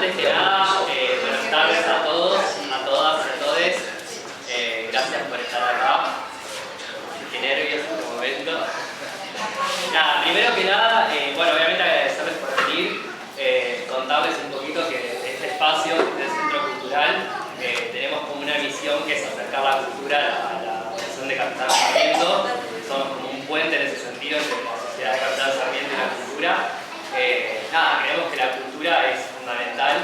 Antes que nada, buenas tardes a todos, a todas, a todes. Gracias por estar acá. Qué nervios en este momento. Nada, primero que nada, bueno, obviamente agradecerles por venir, contarles un poquito que este espacio, este centro cultural, tenemos como una misión que es acercar la cultura a la población de Capitán Sarmiento. Somos como un puente en ese sentido entre la sociedad de Capitán Sarmiento y la cultura. Nada, creemos que la cultura es fundamental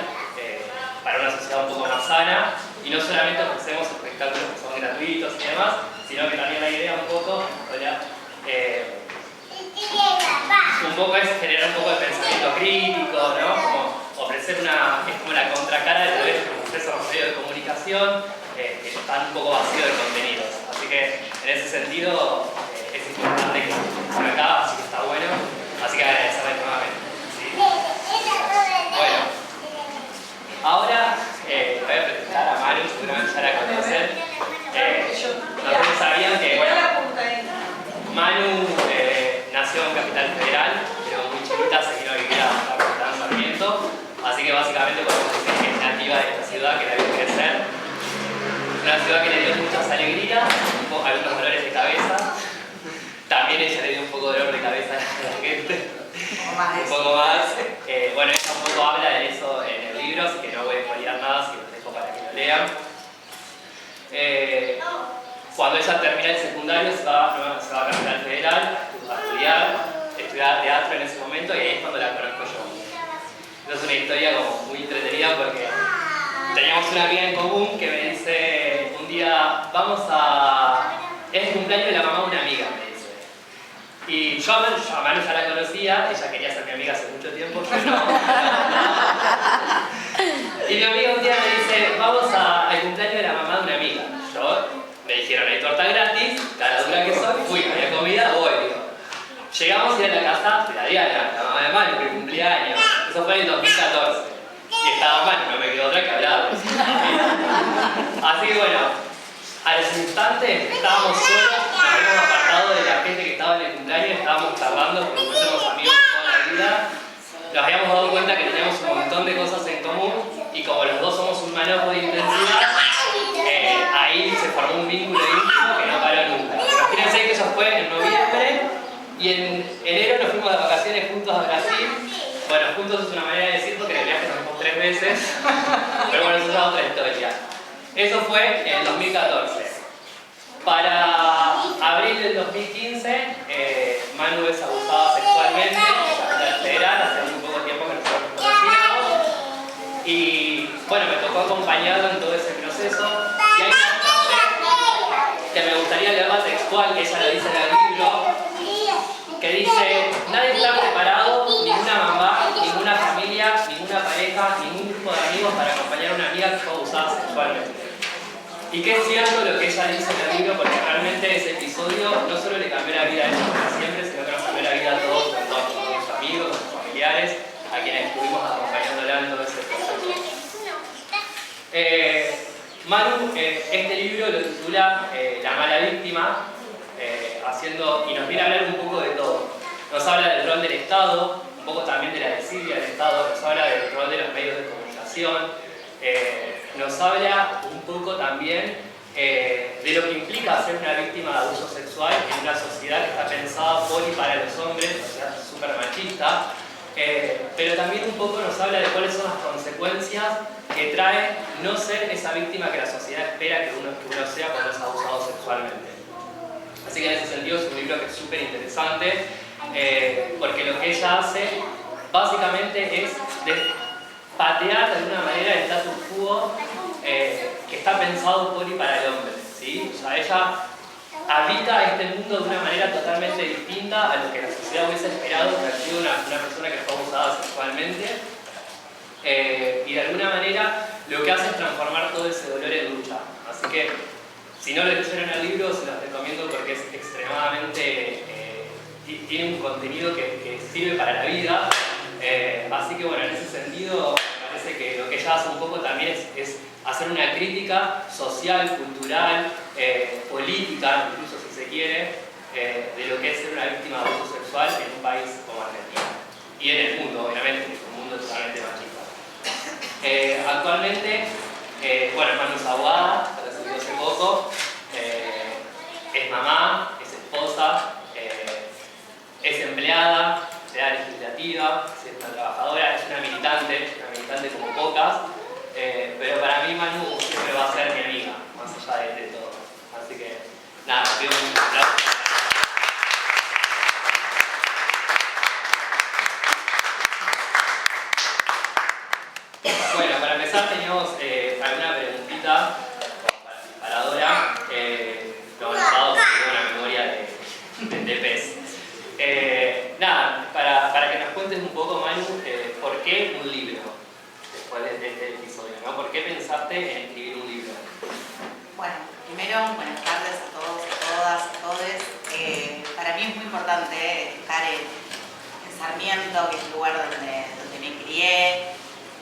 para una sociedad un poco más sana, y no solamente ofrecemos espectáculos que son gratuitos y demás, sino que también la idea un poco, un poco es generar un poco de pensamiento crítico, ¿no? Como ofrecer es como la contracara de todo esto que ofrecen los medios de comunicación, que están un poco vacíos de contenidos. Así que en ese sentido es importante que estén acá, así que está bueno. Así que agradecerles nuevamente. ¿Sí? Bueno, ahora voy a presentar a Manu, seguramente ya la conocen. No sabían que, bueno, Manu nació en Capital Federal, pero muy chiquita se vino a vivir a Capitán Sarmiento, así que básicamente podemos decir que es nativa de esta ciudad, que la vio crecer. Una ciudad que le dio muchas alegrías, algunos dolores de cabeza. También ella le dio un poco de dolor de cabeza a la gente. Un poco más. Bueno, ella un poco habla de eso en el libro, así que no voy a spoilear nada, así que los dejo para que lo lean. Cuando ella termina el secundario se va a Capital Federal a estudiar teatro en ese momento, y ahí es cuando la conozco yo. Es una historia como muy entretenida porque teníamos una amiga en común que me dice un día, es el cumpleaños de la mamá de una amiga, me dice. Y yo a Manu ya la conocía, ella quería ser mi amiga hace mucho tiempo, yo no. Y mi amiga un día me dice, vamos al cumpleaños de la mamá de una amiga. Yo me dijeron, hay torta gratis, cara dura que soy, fui, había comida, voy, digo. Llegamos a ir a la casa de la Diana, la mamá de Manu, que cumplía años. Eso fue en el 2014. Y estaba Manu, no me quedó otra que hablar. Así que bueno, a los instantes estábamos solos, nos habíamos apartado de la gente que estaba en el cumpleaños, estábamos charlando porque somos amigos toda la vida. Nos habíamos dado cuenta que teníamos un montón de cosas en común, y como los dos somos un manojo de intensidad, ahí se formó un vínculo íntimo que no paró nunca. Imagínense que eso fue en noviembre, y en enero nos fuimos de vacaciones juntos a Brasil. Bueno, juntos es una manera de decir porque en el viaje nos fuimos 3 veces, pero bueno, eso es otra historia. Eso fue en el 2014. Para abril del 2015, Manu es abusada sexualmente en Capital Federal, hace muy poco tiempo que nosotros nos conocíamos. Y bueno, me tocó acompañarlo en todo ese proceso. Y hay una frase que me gustaría leerla textual, que ella lo dice en el libro, que dice: nadie está preparado, ninguna mamá, ninguna familia, ninguna pareja, ningún grupo de amigos para acompañar a una amiga que fue abusada sexualmente. Y que es cierto lo que ella dice en el libro, porque realmente ese episodio no solo le cambió la vida a ella para siempre, sino que nos cambió la vida a todos, tanto a sus amigos, a sus familiares, a quienes estuvimos acompañándola en todo ese proceso. Manu, este libro lo titula La mala víctima, y nos viene a hablar un poco de todo. Nos habla del rol del Estado, un poco también de la desidia del Estado, nos habla del rol de los medios de comunicación, nos habla un poco también de lo que implica ser una víctima de abuso sexual en una sociedad que está pensada por y para los hombres, o sea, súper machista, pero también un poco nos habla de cuáles son las consecuencias que trae no ser esa víctima que la sociedad espera que uno sea cuando es abusado sexualmente. Así que en ese sentido es un libro que es súper interesante, porque lo que ella hace básicamente es patear de alguna manera el status quo que está pensado por y para el hombre, ¿sí? O sea, ella habita este mundo de una manera totalmente distinta a lo que la sociedad hubiese esperado que haya sido una persona que fue abusada sexualmente, y de alguna manera lo que hace es transformar todo ese dolor en lucha. Así que si no lo leyeron el libro, se los recomiendo porque es extremadamente tiene un contenido que sirve para la vida. Así que bueno, en ese sentido me parece que lo que ella hace un poco también es hacer una crítica social, cultural, política, incluso si se quiere, de lo que es ser una víctima de abuso sexual en un país como Argentina. Y en el mundo, obviamente, un mundo totalmente machista. Actualmente, bueno, Manu es abogada, se recibió hace poco, es mamá, es esposa, es empleada legislativa, es una trabajadora, es una militante como pocas, pero para mí Manu siempre va a ser mi amiga, más allá de todo. Así que, nada, pido un aplauso. Bueno, para empezar teníamos alguna preguntita para Dora. Lo he anotado porque tengo una memoria de pez. Nada, para que nos cuentes un poco, Manu, ¿por qué un libro? Después de este episodio, ¿no? ¿Por qué pensaste en escribir un libro? Bueno, primero, buenas tardes a todos, a todas, a todes. Para mí es muy importante estar en Sarmiento, que es el lugar donde me crié,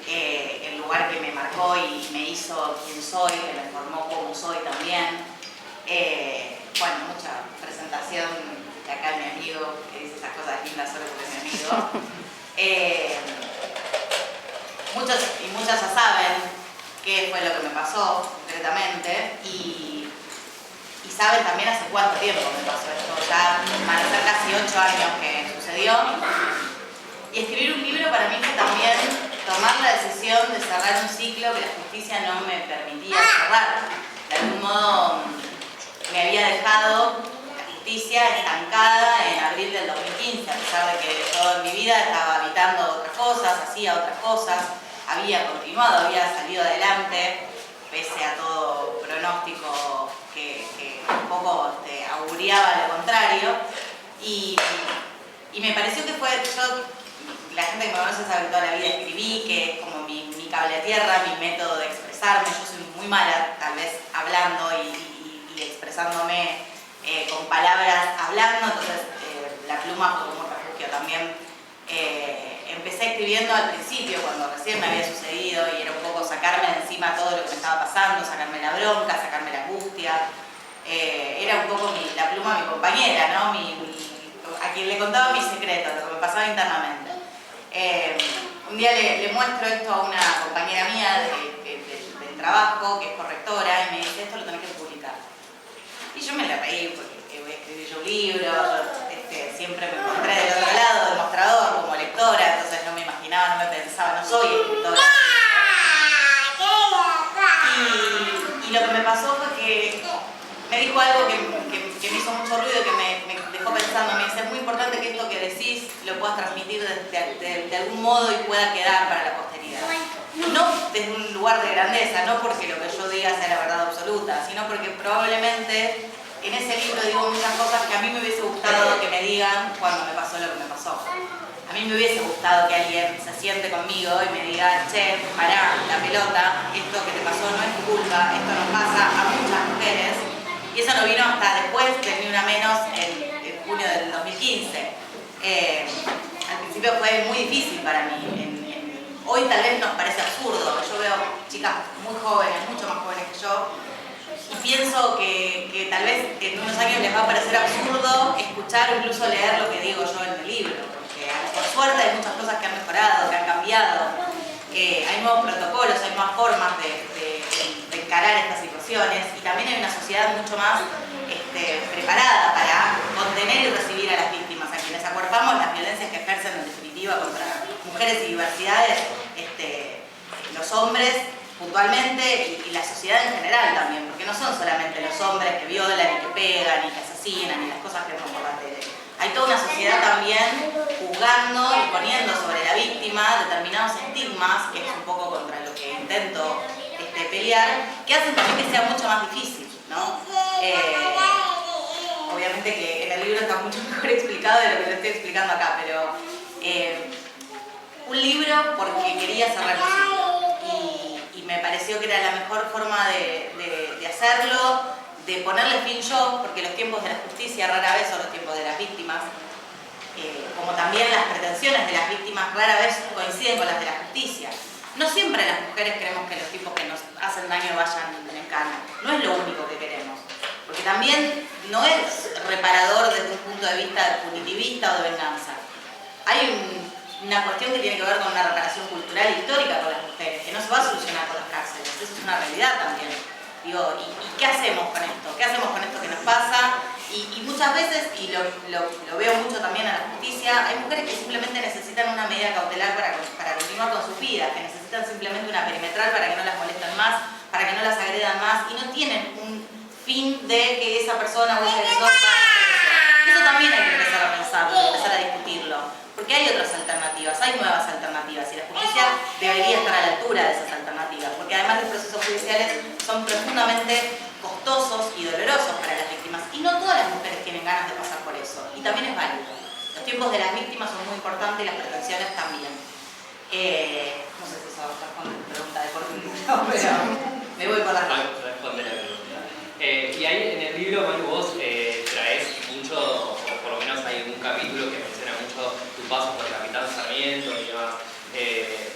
el lugar que me marcó y me hizo quien soy, que me formó como soy también. Bueno, mucha presentación de acá mi amigo, que dice esas cosas lindas solo porque es mi amigo. Muchos y muchas ya saben qué fue lo que me pasó concretamente y saben también hace cuánto tiempo me pasó esto. Ya van a ser casi 8 años que sucedió. Y escribir un libro para mí fue también tomar la decisión de cerrar un ciclo que la justicia no me permitía cerrar. De algún modo me había dejado la justicia estancada en abril del 2015, a pesar de que yo en mi vida estaba habitando otras cosas, hacía otras cosas, había continuado, había salido adelante, pese a todo pronóstico que un poco auguriaba lo contrario. Y me pareció que fue, la gente que me conoce sabe que toda la vida escribí, que es como mi cable a tierra, mi método de expresarme. Yo soy muy mala, tal vez, hablando y expresándome con palabras hablando, entonces la pluma fue como un refugio también. Empecé escribiendo al principio, cuando recién me había sucedido, y era un poco sacarme de encima todo lo que me estaba pasando, sacarme la bronca, sacarme la angustia. Era un poco la pluma mi compañera, ¿no? A quien le contaba mis secretos, lo que me pasaba internamente. Un día le muestro esto a una compañera mía del trabajo, que es correctora, y me dice, esto lo tenés que publicar. Y yo me la reí, porque voy a escribir yo un libro, siempre me encontré del otro lado del mostrador como lectora, entonces no me imaginaba, no me pensaba, no soy escritora. Y lo que me pasó fue que me dijo algo que me hizo mucho ruido, que me dejó pensando. Me dice, es muy importante que esto que decís lo puedas transmitir de algún modo y pueda quedar para la posteridad. No desde un lugar de grandeza, no porque lo que yo diga sea la verdad absoluta, sino porque probablemente en ese libro digo muchas cosas que a mí me hubiese gustado que me digan cuando me pasó lo que me pasó. A mí me hubiese gustado que alguien se siente conmigo y me diga, che, pará, la pelota, esto que te pasó no es tu culpa, esto nos pasa a muchas mujeres. Y eso no vino hasta después, de Ni Una Menos, en junio del 2015. Al principio fue muy difícil para mí. Hoy tal vez nos parece absurdo. Yo veo chicas muy jóvenes, mucho más jóvenes que yo, y pienso que tal vez en unos años les va a parecer absurdo escuchar o incluso leer lo que digo yo en el libro. Porque por suerte hay muchas cosas que han mejorado, que han cambiado. Hay nuevos protocolos, hay nuevas formas de encarar estas situaciones, y también hay una sociedad mucho más preparada para contener y recibir a las víctimas, a quienes acuerpamos las violencias que ejercen en definitiva contra mujeres y diversidades, los hombres puntualmente y la sociedad en general también, porque no son solamente los hombres que violan y que pegan y que asesinan y las cosas que vemos por la tele. Hay toda una sociedad también juzgando y poniendo sobre la víctima determinados estigmas, que es un poco contra lo que intento pelear, que hacen también que sea mucho más difícil, ¿no? Obviamente que en el libro está mucho mejor explicado de lo que lo estoy explicando acá, pero un libro porque quería cerrar el ciclo y me pareció que era la mejor forma de hacerlo, de ponerle fin yo, porque los tiempos de la justicia rara vez son los tiempos de las víctimas, como también las pretensiones de las víctimas rara vez coinciden con las de la justicia. No siempre las mujeres queremos que los tipos que nos hacen daño vayan en cana. No es lo único que queremos. Porque también no es reparador desde un punto de vista punitivista o de venganza. Hay una cuestión que tiene que ver con una reparación cultural e histórica con las mujeres, que no se va a solucionar con las cárceles, eso es una realidad también. Digo, ¿y qué hacemos con esto? ¿Qué hacemos con esto que nos pasa? Y muchas veces, y lo veo mucho también en la justicia, hay mujeres que simplemente necesitan una medida cautelar para continuar con sus vidas, que necesitan simplemente una perimetral para que no las molesten más, para que no las agredan más, y no tienen un fin de que esa persona o ese agresor vaya preso. Eso también hay que empezar a pensarlo, empezar a discutirlo, porque hay otras alternativas, hay nuevas alternativas, y la justicia debería estar a la altura de esas alternativas, porque además los procesos judiciales son profundamente costosos y dolorosos para las víctimas, y no todas las mujeres tienen ganas de pasar por eso, y también es válido. Los tiempos de las víctimas son muy importantes y las pretensiones también. No sé si eso responde a tu pregunta de por qué, pero me voy por las manos. Responde la pregunta. Y ahí en el libro, Manu, vos traes mucho, o por lo menos hay un capítulo que menciona mucho tu paso por el Capitán Sarmiento y demás.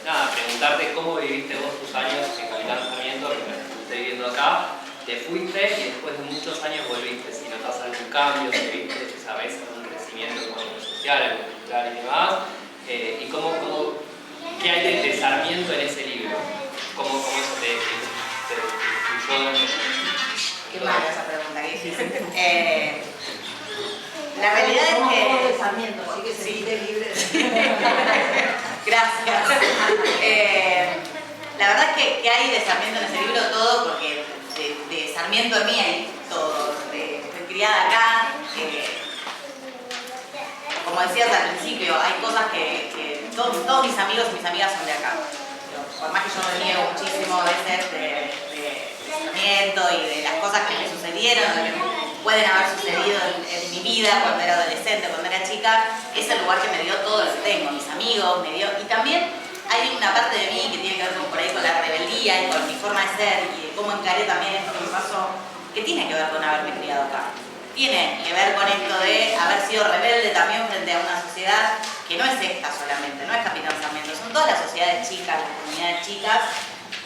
Nada, preguntarte cómo viviste vos tus años en Capitán Sarmiento, que me estuviste viviendo acá, te fuiste y después de muchos años volviste, si notas algún cambio, si viste, sabes, algún crecimiento económico social, algo cultural y demás, y qué hay de Sarmiento en ese libro, cómo eso te influyó. Qué mala esa pregunta, qué difícil. La realidad es que... Sarmiento, así que se siente libre. Gracias. La verdad es que hay de Sarmiento en ese libro todo, porque de Sarmiento a mí hay todo. Estoy criada acá. Como decías al principio, hay cosas que todos mis amigos y mis amigas son de acá. Por más que yo me niego muchísimo a veces de Sarmiento y de las cosas que me sucedieron, lo que pueden haber sucedido en mi vida cuando era adolescente, cuando era chica, es el lugar que me dio todo lo que tengo, mis amigos, y también hay una parte de mí que tiene que ver por ahí con la rebeldía y con mi forma de ser y de cómo encaré también esto que me pasó, que tiene que ver con haberme criado acá. Tiene que ver con esto de haber sido rebelde también frente a una sociedad que no es esta solamente, no es Capitán Sarmiento, son todas las sociedades chicas, las comunidades chicas,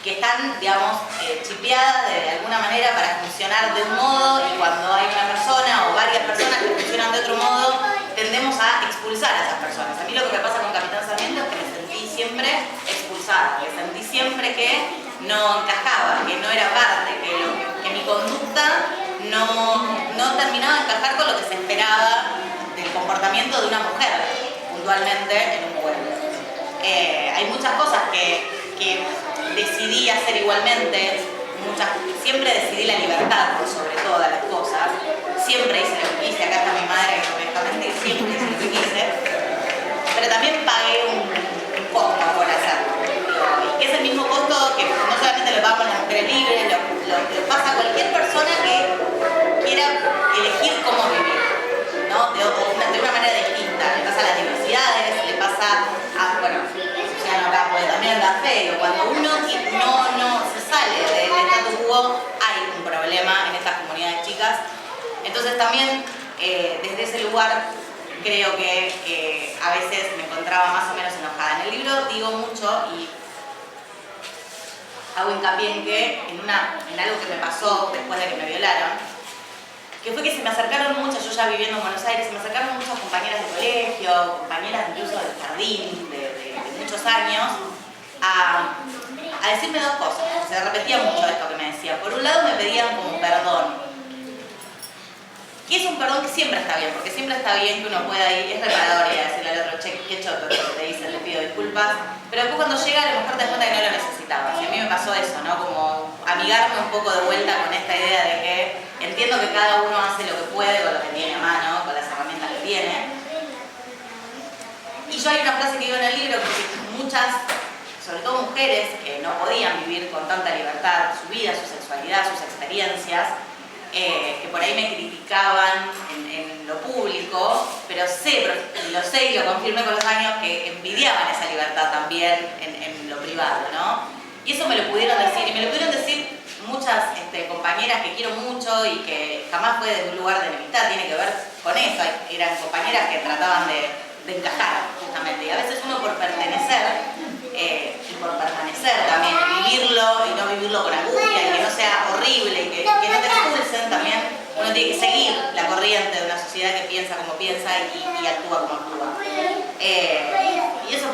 que están, digamos, chipeadas de alguna manera para funcionar de un modo, y cuando hay una persona o varias personas que funcionan de otro modo, tendemos a expulsar a esas personas. A mí lo que me pasa con Capitán Sarmiento es que me sentí siempre expulsada, me sentí siempre que no encajaba, que no era parte, que mi conducta no terminaba de encajar con lo que se esperaba del comportamiento de una mujer, puntualmente en un pueblo. Hay muchas cosas que decidí hacer igualmente, siempre decidí la libertad por sobre todas las cosas, siempre hice lo que quise, acá está mi madre que no me deja mentir, siempre hice lo que quise, pero también pagué un costo por hacerlo, y que es el mismo costo que no solamente lo pagamos las mujeres libres, lo pasa a cualquier persona que quiera elegir cómo vivir, ¿no? de una manera distinta. Le pasa a las diversidades, le pasa a, bueno, Luciano acá puede también dar fe, cuando uno no se sale del status quo, hay un problema en estas comunidades chicas. Entonces también desde ese lugar creo que a veces me encontraba más o menos enojada. En el libro digo mucho y hago hincapié en algo que me pasó después de que me violaron, que fue que se me acercaron muchas, yo ya viviendo en Buenos Aires, se me acercaron muchas compañeras de colegio, compañeras incluso del jardín, de muchos años, a decirme dos cosas. Se repetía mucho esto que me decía. Por un lado me pedían como perdón, que es un perdón que siempre está bien, porque siempre está bien que uno pueda ir, es reparador y decirle al otro, che, qué choto que te dicen, le pido disculpas, pero después cuando llega a lo mejor te das cuenta que no lo necesitabas. Y a mí me pasó eso, ¿no? Como amigarme un poco de vuelta con esta idea de que entiendo que cada uno hace lo que puede con lo que tiene a mano, con las herramientas que tiene. Y yo hay una frase que digo en el libro, que muchas, sobre todo mujeres, que no podían vivir con tanta libertad su vida, su sexualidad, sus experiencias, que por ahí me criticaban en lo público, pero lo sé y lo confirmé con los años, que envidiaban esa libertad también en lo privado, ¿no? Y eso me lo pudieron decir, y me lo pudieron decir muchas compañeras que quiero mucho y que jamás fue desde un lugar de enemistad, tiene que ver con eso. Eran compañeras que trataban de encajar, justamente, y a veces uno por pertenecer y por permanecer también, vivirlo y no vivirlo con angustia, y que no sea horrible y que no te expulsen también, uno tiene que seguir la corriente de una sociedad que piensa como piensa y actúa como actúa. Y eso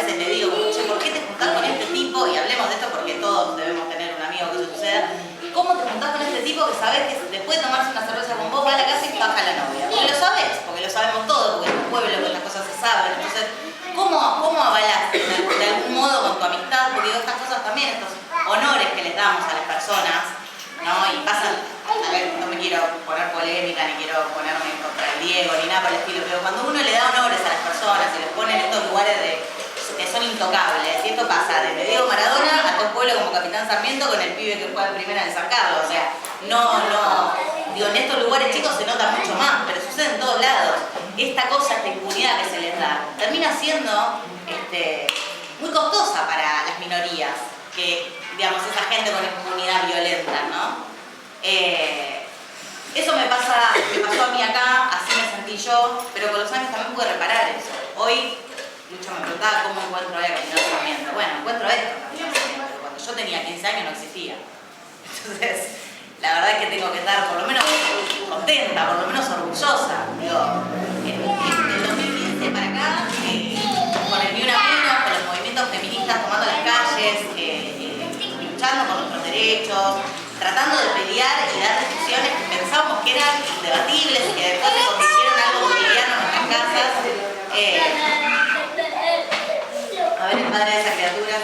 veces le digo, che, ¿por qué te juntás con este tipo? Y hablemos de esto porque todos debemos tener un amigo que eso suceda. ¿Cómo te juntás con este tipo que sabés que después de tomarse una cerveza con vos va a la casa y baja la novia? Porque lo sabés, porque lo sabemos todos, porque en un pueblo que las cosas se saben. Entonces, ¿cómo avalás de algún modo con tu amistad? Porque digo, estas cosas también, estos honores que les damos a las personas, ¿no? Y pasan, a ver, no me quiero poner polémica, ni quiero ponerme contra el Diego, ni nada por el estilo, pero cuando uno le da honores a las personas y los pone en estos lugares que son intocables, y esto pasa desde Diego Maradona hasta un pueblo como Capitán Sarmiento con el pibe que juega en primera en San Carlos, o sea, digo, en estos lugares chicos se nota mucho más, pero sucede en todos lados. Esta cosa, esta impunidad que se les da, termina siendo muy costosa para las minorías, que, digamos, esa gente con impunidad violenta, ¿no? Eso me pasó a mí acá, así me sentí yo, pero con los años también pude reparar eso. Hoy, Lucho me preguntaba cómo encuentro hoy a Camino Sarmiento. Bueno, encuentro esto, Camino Sarmiento, que cuando yo tenía 15 años no existía. Entonces, la verdad es que tengo que estar por lo menos contenta, por lo menos orgullosa. Digo, del 2015 para acá, con el Ni Una Menos, con los movimientos feministas tomando las calles, luchando por nuestros derechos, tratando de pelear y dar discusiones que pensábamos que eran indebatibles y que después se convirtieron en algo cotidiano en nuestras casas. A ver, el padre de esa criatura,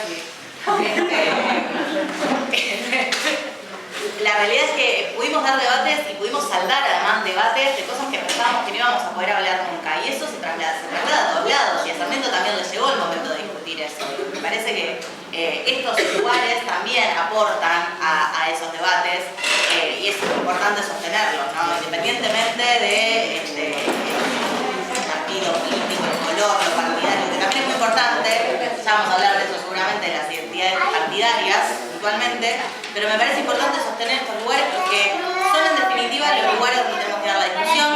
la realidad es que pudimos dar debates y pudimos saldar además debates de cosas que pensábamos que no íbamos a poder hablar nunca, y eso se traslada a todos lados, y a Sarmiento también le llegó el momento de discutir eso. Me parece que estos lugares también aportan a esos debates, y es importante sostenerlos, ¿no? Independientemente de partido político, el color, lo partidario, que también es muy importante. Ya vamos a hablar de eso seguramente, de las identidades partidarias puntualmente, pero me parece importante sostener estos lugares porque son en definitiva los lugares donde tenemos que dar la discusión,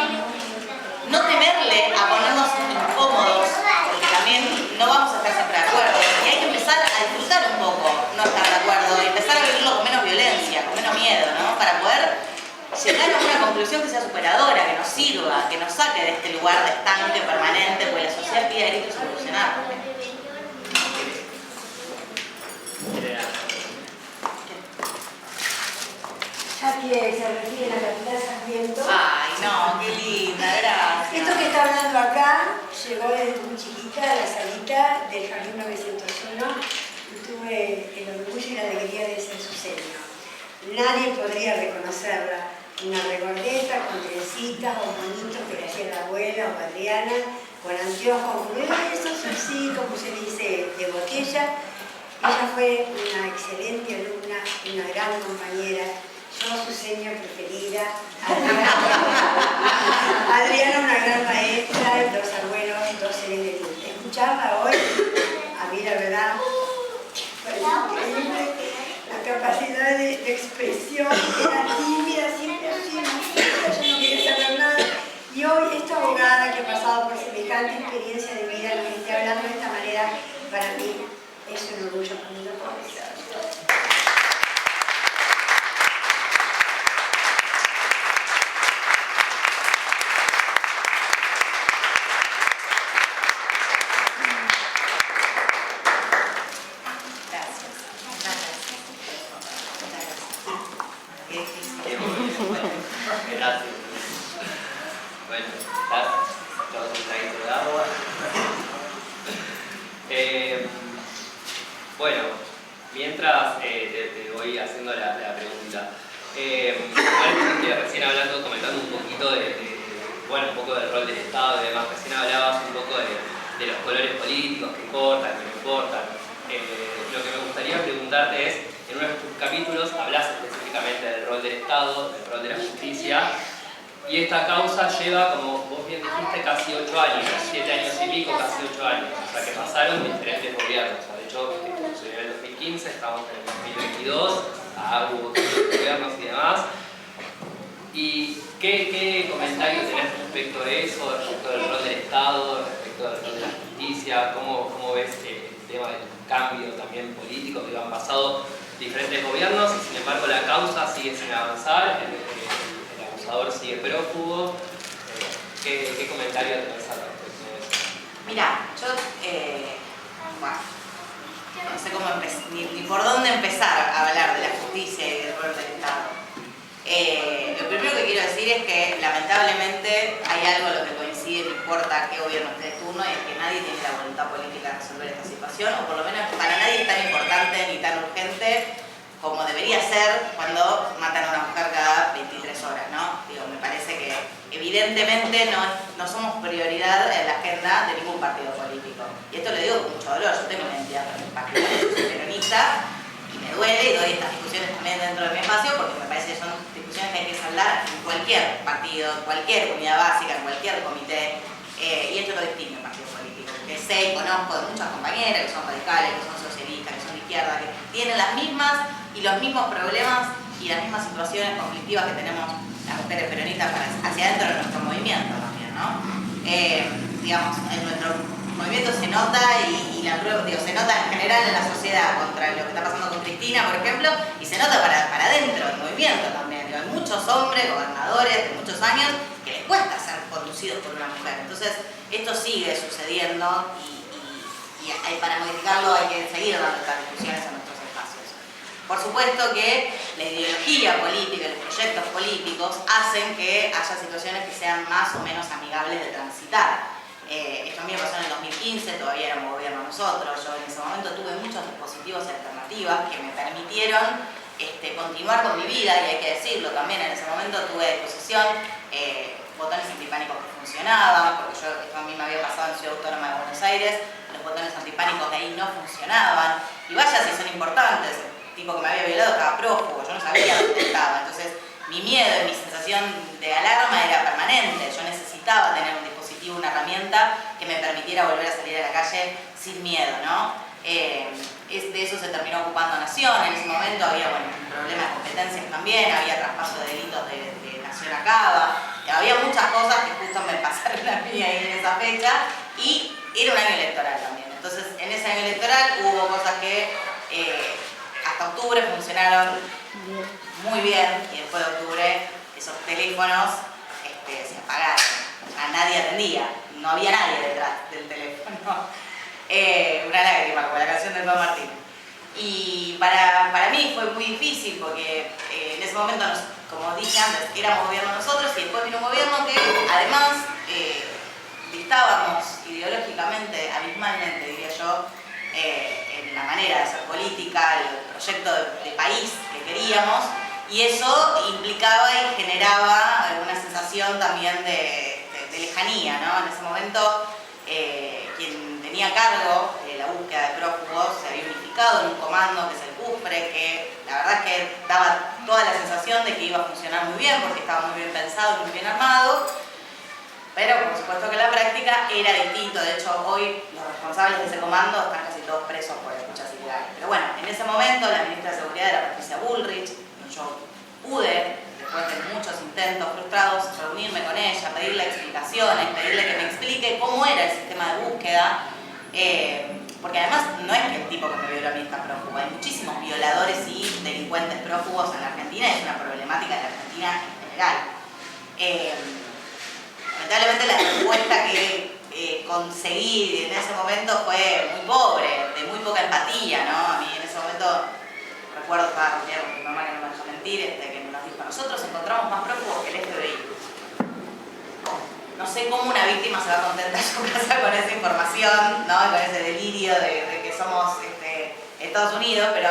no temerle a ponernos incómodos, porque también no vamos a estar siempre de acuerdo, y hay que empezar a disfrutar un poco no estar de acuerdo, y empezar a vivirlo con menos violencia, con menos miedo, ¿no? Para poder llegar a una conclusión que sea superadora, que nos sirva, que nos saque de este lugar de estanque permanente, porque la sociedad pide a gritos solucionar. Ya que se refiere a la capital Sarmiento. Ay, no, qué linda, gracias. Esto que está hablando acá llegó desde muy chiquita a la salita del Jardín 901 y tuve el orgullo y la alegría de ser su señor. Nadie podría reconocerla. Una regordeta con trencitas o monitos que le hacía la abuela o Adriana, con anteojos gruesos, así como se dice, de botella. Ella fue una excelente alumna, una gran compañera. Yo, su señor preferida. Adriana, una gran maestra, y dos abuelos, dos seres de luz. Escucharla hoy, a mí la verdad, fue increíble. La capacidad de expresión, era tímida, siempre así, yo no quería saber nada. Y hoy esta abogada que ha pasado por semejante experiencia de vida, nos esté hablando de esta manera, para mí es un orgullo para mí. Gracias. Bueno, gracias. Todos un traguito de agua. Bueno, mientras te voy haciendo la pregunta. Recién hablando, comentando un poquito un poco del rol del Estado y demás. Recién hablabas un poco de los colores políticos que importan, que no importan. Lo que me gustaría preguntarte es, en uno de tus capítulos hablas específicamente del rol del Estado, del rol de la justicia, y esta causa lleva, como vos bien dijiste, casi 8 años, 7 años y pico, casi 8 años, o sea que pasaron diferentes gobiernos. O sea, de hecho, sucedió en el 2015, estamos en el 2022, hubo otros gobiernos y demás. ¿Y qué comentario tenés respecto a eso, respecto del rol del Estado, respecto del rol de la justicia? ¿Cómo ves el tema del cambio también político que han pasado diferentes gobiernos y sin embargo la causa sigue sin avanzar, el abusador sigue prófugo? ¿Qué comentario tenés al respecto de eso? Mira, yo no sé cómo ni por dónde empezar a hablar de la justicia y del rol del Estado. Lo primero que quiero decir es que lamentablemente hay algo en lo que coincide, no importa qué gobierno esté de turno, y es que nadie tiene la voluntad política de resolver esta situación, o por lo menos para nadie es tan importante ni tan urgente como debería ser cuando matan a una mujer cada 23 horas, ¿no? Digo, me parece que evidentemente no somos prioridad en la agenda de ningún partido político. Y esto lo digo con mucho dolor, yo tengo una entidad particular, soy peronista, y me duele, y doy estas discusiones también dentro de mi espacio, porque me parece que son discusiones que hay que saldar en cualquier partido, en cualquier unidad básica, en cualquier comité, y esto lo distingue un partido político, porque sé y conozco de muchas compañeras que son radicales, que son socialistas, que son de izquierda, que tienen las mismas y los mismos problemas y las mismas situaciones conflictivas que tenemos las mujeres peronistas hacia adentro de nuestro movimiento también, ¿no? Digamos, en nuestro movimiento se nota y la prueba, digo, se nota en general en la sociedad contra lo que está pasando con Cristina, por ejemplo, y se nota para adentro del movimiento también. Digo, hay muchos hombres, gobernadores de muchos años, que les cuesta ser conducidos por una mujer. Entonces, esto sigue sucediendo y para modificarlo hay que seguir dando estas discusiones en nuestros espacios. Por supuesto que la ideología política y los proyectos políticos hacen que haya situaciones que sean más o menos amigables de transitar. Esto a mí me pasó en el 2015, todavía éramos gobierno nosotros. Yo en ese momento tuve muchos dispositivos y alternativas que me permitieron continuar con mi vida, y hay que decirlo también, en ese momento tuve a disposición botones antipánicos que funcionaban, porque esto a mí me había pasado en Ciudad Autónoma de Buenos Aires, los botones antipánicos de ahí no funcionaban, y vaya si son importantes. El tipo que me había violado estaba prófugo, yo no sabía dónde estaba, entonces mi miedo y mi sensación de alarma era permanente. Yo necesitaba tener un dispositivo, una herramienta que me permitiera volver a salir a la calle sin miedo, ¿no? De eso se terminó ocupando Nación. En ese momento había un problema de competencias también, había traspaso de delitos de Nación a Cava, había muchas cosas que justo me pasaron a mí ahí en esa fecha, y era un año electoral también. Entonces, en ese año electoral hubo cosas que hasta octubre funcionaron muy bien, y después de octubre esos teléfonos se apagaron, a nadie atendía, no había nadie detrás del teléfono. Una lágrima, como la canción de Juan Martín. Y para mí fue muy difícil porque en ese momento, como dije antes, éramos gobierno nosotros, y después vino un gobierno que además distábamos ideológicamente, abismalmente diría yo, en la manera de hacer política, el proyecto de país que queríamos, y eso implicaba y generaba alguna sensación también de lejanía, ¿no? En ese momento quien tenía a cargo la búsqueda de prófugos se había unificado en un comando que es el CUFRE, que la verdad es que daba toda la sensación de que iba a funcionar muy bien porque estaba muy bien pensado, muy bien armado, pero por supuesto que en la práctica era distinto. De hecho, hoy los responsables de ese comando están casi todos presos por escuchas ilegales. Pero bueno, en ese momento la ministra de Seguridad era Patricia Bullrich. Yo pude, después de muchos intentos frustrados, reunirme con ella, pedirle explicaciones, pedirle que me explique cómo era el sistema de búsqueda, porque además no es que el tipo que me violó a mí está prófugo, hay muchísimos violadores y delincuentes prófugos en la Argentina, y es una problemática en la Argentina en general. Lamentablemente la respuesta que conseguí en ese momento fue muy pobre, de muy poca empatía, ¿no? A mí en ese momento, recuerdo, estaba reunida con mi mamá, que no me deja mentir, que nos dijo: nosotros encontramos más prófugos que el FBI. No sé cómo una víctima se va contenta en su casa con esa información, ¿no? Con ese delirio de que somos Estados Unidos, pero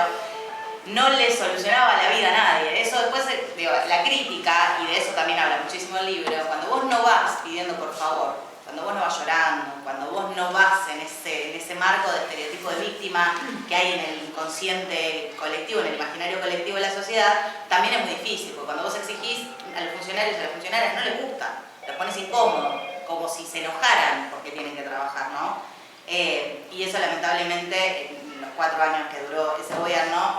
no le solucionaba la vida a nadie. Eso después, digo, la crítica, y de eso también habla muchísimo el libro, cuando vos no vas pidiendo por favor, cuando vos no vas llorando, cuando vos no vas en ese marco de estereotipo de víctima que hay en el inconsciente colectivo, en el imaginario colectivo de la sociedad, también es muy difícil, porque cuando vos exigís a los funcionarios y a las funcionarias no les gusta, los pones incómodos, como si se enojaran porque tienen que trabajar, ¿no? Y eso lamentablemente en los 4 años que duró ese gobierno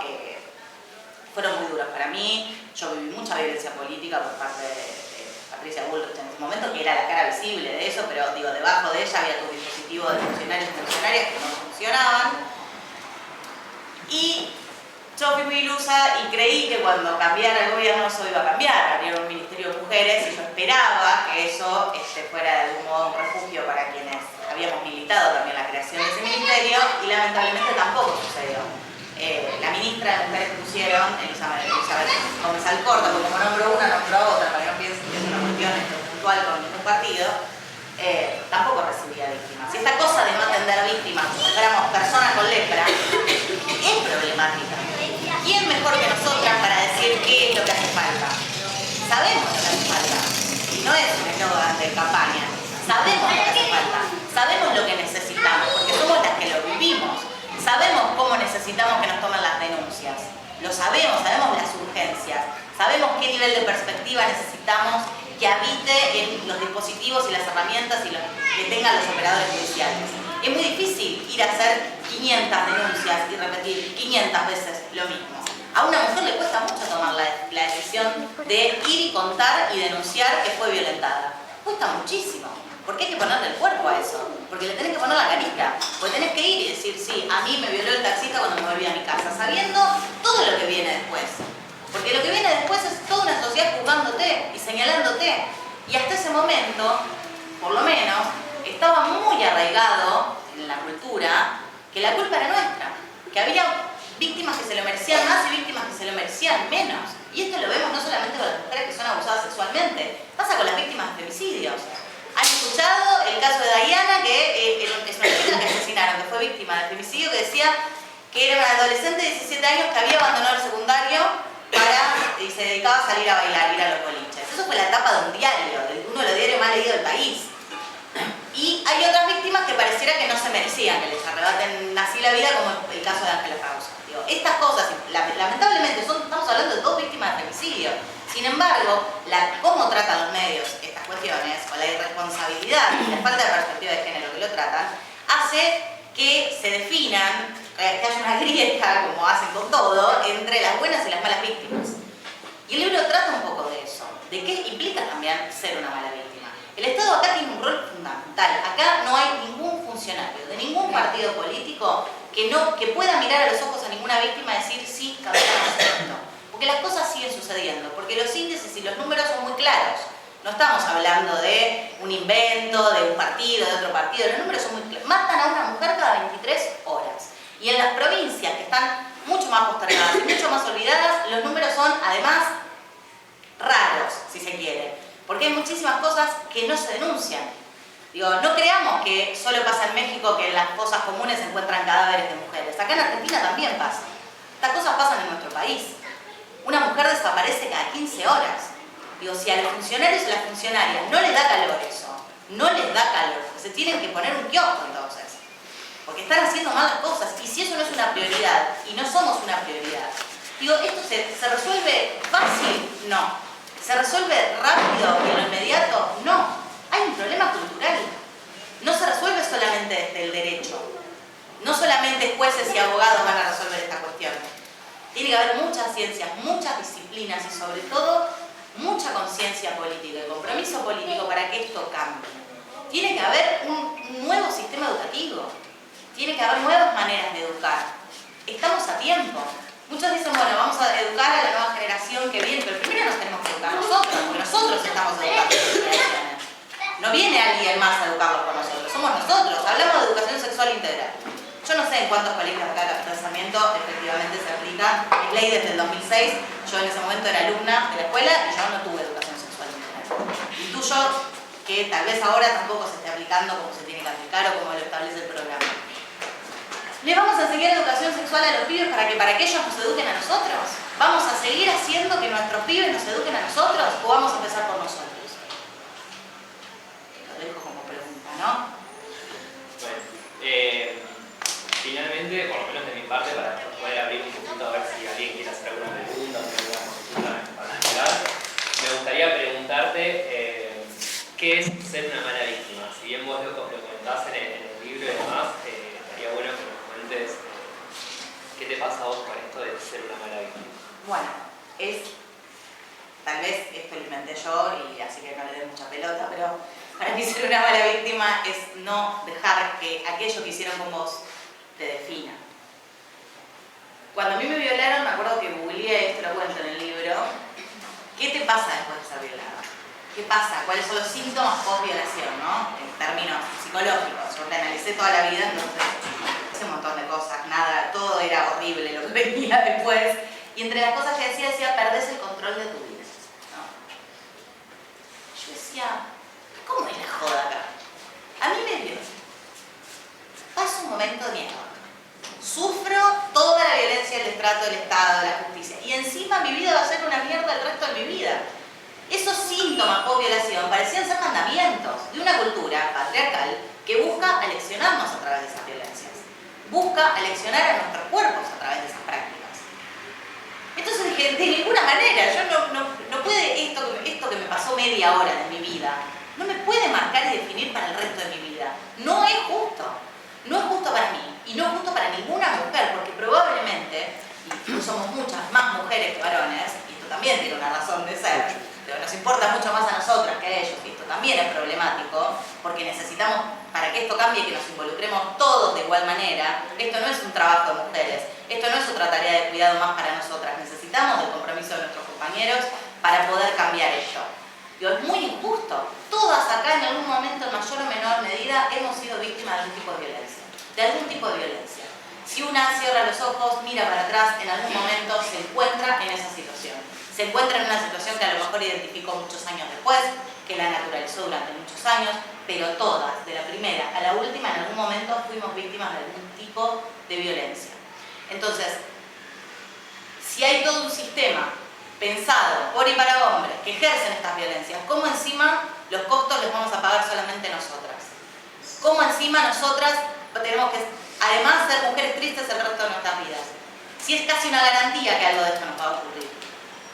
fueron muy duros para mí. Yo viví mucha violencia política por parte de Patricia Bullrich en ese momento, que era la cara visible de eso, pero digo, debajo de ella había todo un dispositivo de funcionarios y funcionarias que no funcionaban. Y yo fui muy ilusa y creí que cuando cambiara el gobierno eso iba a cambiar, habría un ministerio de mujeres, y yo esperaba que eso fuera de algún modo un refugio para quienes habíamos militado también la creación de ese ministerio. serio y lamentablemente tampoco sucedió. La ministra de Mujeres que pusieron, Elizabeth Gómez Alcorta, porque como nombró una, nombró a otra, para que no piensen que es una cuestión puntual con ningún partido, tampoco recibía víctimas. Y esta cosa de no atender víctimas, como si fuéramos personas con lepra, es problemática. ¿Quién mejor que nosotras para decir qué es lo que hace falta? Sabemos lo que hace falta. Y no es un eslogan de campaña. Sabemos lo que hace falta. Sabemos lo que necesitamos, porque somos las que lo vivimos. Sabemos cómo necesitamos que nos tomen las denuncias. Lo sabemos, sabemos las urgencias. Sabemos qué nivel de perspectiva necesitamos que habite en los dispositivos y las herramientas y que tengan los operadores judiciales. Es muy difícil ir a hacer 500 denuncias y repetir 500 veces lo mismo. A una mujer le cuesta mucho tomar la decisión de ir y contar y denunciar que fue violentada. Cuesta muchísimo. Porque hay que ponerle el cuerpo a eso. Porque le tenés que poner la carita. Porque tenés que ir y decir, sí, a mí me violó el taxista cuando me volví a mi casa, sabiendo todo lo que viene después. Porque lo que viene después es toda una sociedad juzgándote y señalándote. Y hasta ese momento, por lo menos, estaba muy arraigado en la cultura que la culpa era nuestra. Que había víctimas que se lo merecían más y víctimas que se lo merecían menos. Y esto lo vemos no solamente con las mujeres que son abusadas sexualmente, pasa con las víctimas de femicidios. ¿Han escuchado el caso de Diana, que es una chica que asesinaron, que fue víctima de femicidio, que decía que era una adolescente de 17 años que había abandonado el secundario y se dedicaba a salir a bailar, ir a los boliches? Eso fue la tapa de un diario, de uno de los diarios más leídos del país. Y hay otras víctimas que pareciera que no se merecían que les arrebaten así la vida, como el caso de Ángela Frausto. Estas cosas, lamentablemente, estamos hablando de 2 víctimas de femicidio. Sin embargo, cómo tratan los medios estas cuestiones, o la irresponsabilidad y la falta de perspectiva de género que lo tratan, hace que se definan, que haya una grieta, como hacen con todo, entre las buenas y las malas víctimas. Y el libro trata un poco de eso, de qué implica también ser una mala víctima. El Estado acá tiene un rol fundamental. Acá no hay ningún funcionario de ningún partido político que pueda mirar a los ojos a ninguna víctima y decir, sí, cabezamos esto. Porque las cosas siguen sucediendo, porque los índices y los números son muy claros. No estamos hablando de un invento, de un partido, de otro partido. Los números son muy claros. Matan a una mujer cada 23 horas. Y en las provincias que están mucho más postergadas y mucho más olvidadas, los números son además raros, si se quiere. Porque hay muchísimas cosas que no se denuncian. Digo, no creamos que solo pasa en México que en las fosas comunes se encuentran cadáveres de mujeres. Acá en Argentina también pasa. Estas cosas pasan en nuestro país. Una mujer desaparece cada 15 horas. Digo, si a los funcionarios y a las funcionarias no les da calor eso, no les da calor, se tienen que poner un kiosco entonces. Porque están haciendo malas cosas. Y si eso no es una prioridad, y no somos una prioridad, digo, ¿esto se resuelve fácil? No. ¿Se resuelve rápido y en lo inmediato? No. Hay un problema cultural. No se resuelve solamente desde el derecho. No solamente jueces y abogados van a resolver esta cuestión. Tiene que haber muchas ciencias, muchas disciplinas y sobre todo mucha conciencia política y compromiso político para que esto cambie. Tiene que haber un nuevo sistema educativo. Tiene que haber nuevas maneras de educar. Estamos a tiempo. Muchos dicen, bueno, vamos a educar a la nueva generación que viene, pero primero nos tenemos que educar nosotros, porque nosotros estamos educando a las generaciones. No viene alguien más a educarlos por nosotros, somos nosotros. Hablamos de educación sexual integral. Yo no sé en cuántos colegios acá de Capital Sarmiento efectivamente se aplica. Es ley desde el 2006. Yo en ese momento era alumna de la escuela y yo no tuve educación sexual integral. Intuyo que tal vez ahora tampoco se esté aplicando como se tiene que aplicar o como lo establece el programa. ¿Les vamos a enseñar educación sexual a los pibes para que ellos nos eduquen a nosotros? ¿Vamos a seguir haciendo que nuestros pibes nos eduquen a nosotros o vamos a empezar por nosotros? Lo dejo como pregunta, ¿no? Bueno, finalmente, por lo menos de mi parte, para poder abrir un poquito a ver si alguien quiere hacer alguna pregunta o alguna consulta en particular, me gustaría preguntarte ¿qué es ser una mala víctima? Si bien vos lo comentás en el libro y demás, estaría bueno que nos cuentes qué te pasa a vos con esto de ser una mala víctima. Bueno, tal vez esto lo inventé yo y así que no le dé mucha pelota, pero para mí ser una mala víctima es no dejar que aquello que hicieron con vos te defina. Cuando a mí me violaron, me acuerdo que googleé, esto lo cuento en el libro, ¿qué te pasa después de ser violada? ¿Qué pasa? ¿Cuáles son los síntomas post-violación, ¿no? En términos psicológicos. Yo te analicé toda la vida, entonces venía después, y entre las cosas que decía, perdés el control de tu vida, ¿no? Yo decía, ¿cómo es la joda acá? A mí me dio. Paso un momento de miedo. Sufro toda la violencia del estrato del Estado, de la justicia, y encima mi vida va a ser una mierda el resto de mi vida. Esos síntomas post-violación parecían ser mandamientos de una cultura patriarcal que busca aleccionarnos a través de esas violencias. Busca aleccionar a nuestros cuerpos a través de esas prácticas. Entonces dije, de ninguna manera, yo no puede esto que me pasó media hora de mi vida, no me puede marcar y definir para el resto de mi vida. No es justo. No es justo para mí y no es justo para ninguna mujer, porque probablemente, y somos muchas más mujeres que varones, y esto también tiene una razón de ser, pero nos importa mucho más a nosotras que a ellos, y esto también es problemático, porque necesitamos, para que esto cambie, que nos involucremos todos de igual manera. Esto no es un trabajo de mujeres, esto no es otra tarea de cuidado más para nosotras, necesitamos el compromiso de nuestros compañeros para poder cambiar ello. Digo, es muy injusto. Todas acá en algún momento, en mayor o menor medida, hemos sido víctimas de algún tipo de violencia. De algún tipo de violencia. Si una cierra los ojos, mira para atrás, en algún momento se encuentra en esa situación. Se encuentra en una situación que a lo mejor identificó muchos años después, que la naturalizó durante muchos años, pero todas, de la primera a la última, en algún momento fuimos víctimas de algún tipo de violencia. Entonces, si hay todo un sistema pensado por y para hombres que ejercen estas violencias, ¿cómo encima los costos los vamos a pagar solamente nosotras? ¿Cómo encima nosotras tenemos que, además, ser mujeres tristes el resto de nuestras vidas? Si es casi una garantía que algo de esto nos va a ocurrir.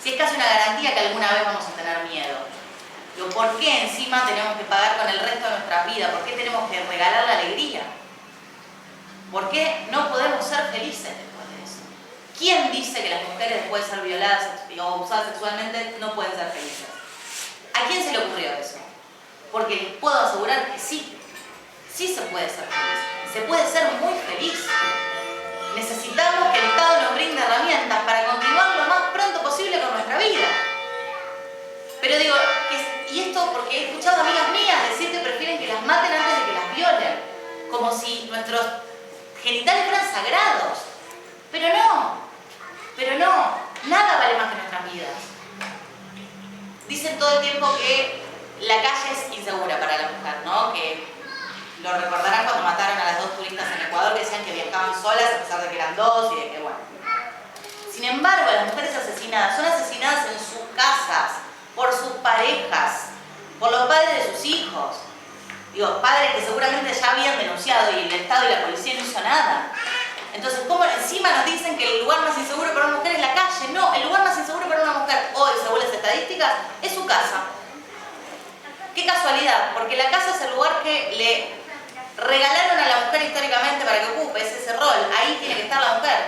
Si es casi una garantía que alguna vez vamos a tener miedo. Digo, ¿por qué encima tenemos que pagar con el resto de nuestras vidas? ¿Por qué tenemos que regalar la alegría? ¿Por qué no podemos ser felices después de eso? ¿Quién dice que las mujeres después de ser violadas o abusadas sexualmente no pueden ser felices? ¿A quién se le ocurrió eso? Porque les puedo asegurar que sí. Sí se puede ser feliz. Se puede ser muy feliz. Necesitamos que el Estado nos brinde herramientas para continuar lo más pronto posible con nuestra vida. Pero digo, y esto porque he escuchado amigas mías decir que prefieren que las maten antes de que las violen. Como si nuestros genitales fueran sagrados. Pero no, nada vale más que nuestras vidas. Dicen todo el tiempo que la calle es insegura para la mujer, ¿no? Que lo recordarán cuando mataron a las 2 turistas en Ecuador, que decían que viajaban solas a pesar de que eran 2 y de que, bueno. Sin embargo, las mujeres asesinadas son asesinadas en sus casas, por sus parejas, por los padres de sus hijos. Digo, padres que seguramente ya habían denunciado y el Estado y la policía no hizo nada. Entonces, ¿cómo encima nos dicen que el lugar más inseguro para una mujer es la calle? No, el lugar más inseguro para una mujer hoy, según las estadísticas, es su casa. Qué casualidad, porque la casa es el lugar que le regalaron a la mujer históricamente para que ocupe, es ese rol, ahí tiene que estar la mujer.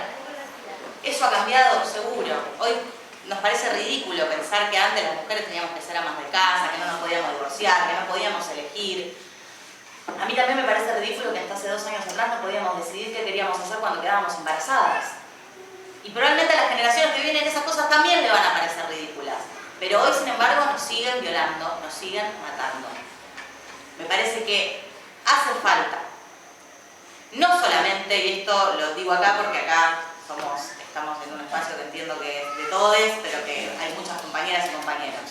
Eso ha cambiado seguro. Hoy nos parece ridículo pensar que antes las mujeres teníamos que ser amas de casa, que no nos podíamos divorciar, que no podíamos elegir. A mí también me parece ridículo que hasta hace 2 años atrás no podíamos decidir qué queríamos hacer cuando quedábamos embarazadas. Y probablemente a las generaciones que vienen esas cosas también le van a parecer ridículas. Pero hoy, sin embargo, nos siguen violando, nos siguen matando. Me parece que hace falta. No solamente, y esto lo digo acá porque acá estamos en un espacio que entiendo que es de todos, pero que hay muchas compañeras y compañeros.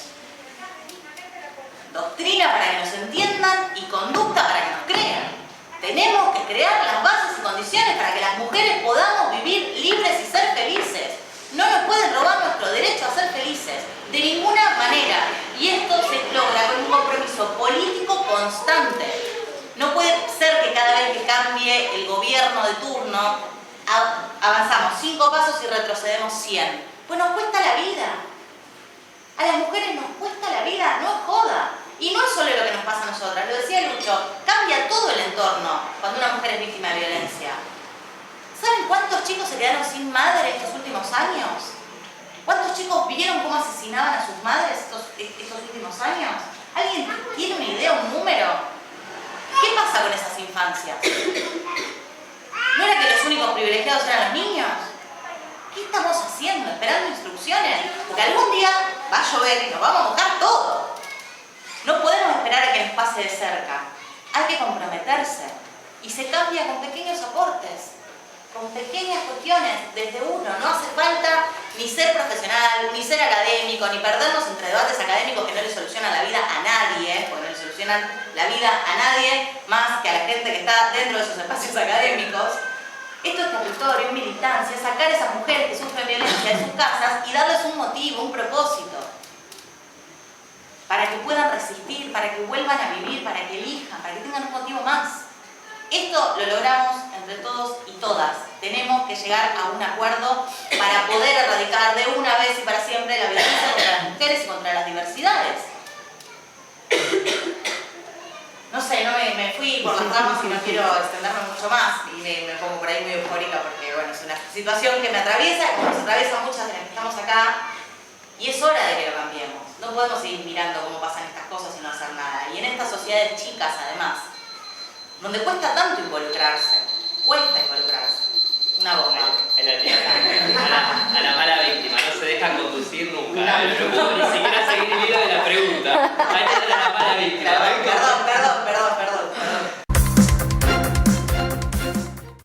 Doctrina para que nos entiendan y conducta para que nos crean. Tenemos que crear las bases y condiciones para que las mujeres podamos vivir libres y ser felices. No nos pueden robar nuestro derecho a ser felices, de ninguna manera. Y esto se logra con un compromiso político constante. No puede ser que cada vez que cambie el gobierno de turno, avanzamos 5 pasos y retrocedemos 100. Pues nos cuesta la vida. A las mujeres nos cuesta la vida, no es joda. Y no es solo lo que nos pasa a nosotras, lo decía Lucho, cambia todo el entorno cuando una mujer es víctima de violencia. ¿Saben cuántos chicos se quedaron sin madre estos últimos años? ¿Cuántos chicos vieron cómo asesinaban a sus madres estos últimos años? ¿Alguien tiene una idea, un número? ¿Qué pasa con esas infancias? ¿No era que los únicos privilegiados eran los niños? ¿Qué estamos haciendo? ¿Esperando instrucciones? Porque algún día va a llover y nos vamos a mojar todo. No podemos esperar a que nos pase de cerca. Hay que comprometerse. Y se cambia con pequeños aportes. con pequeñas cuestiones, desde uno. No hace falta ni ser profesional, ni ser académico, ni perdernos entre debates académicos que no le solucionan la vida a nadie, porque no le solucionan la vida a nadie más que a la gente que está dentro de esos espacios académicos. Esto es territorio, es militancia, es sacar a esas mujeres que sufren violencia de sus casas y darles un motivo, un propósito, para que puedan resistir, para que vuelvan a vivir, para que elijan, para que tengan un motivo más. Esto lo logramos entre todos y todas. Tenemos que llegar a un acuerdo para poder erradicar de una vez y para siempre la violencia contra las mujeres y contra las diversidades. No sé, me fui por las ramas y no quiero extenderme mucho más y me pongo por ahí muy eufórica porque bueno, es una situación que me atraviesa, como nos atraviesa muchas de las que estamos acá, y es hora de que lo cambiemos. No podemos seguir mirando cómo pasan estas cosas y no hacer nada. Y en estas sociedades chicas, además, donde cuesta tanto involucrarse, una bomba. A la mala víctima, no se deja conducir nunca. No puedo ni siquiera seguir el hilo de la pregunta. Ahí está la mala víctima. Perdón,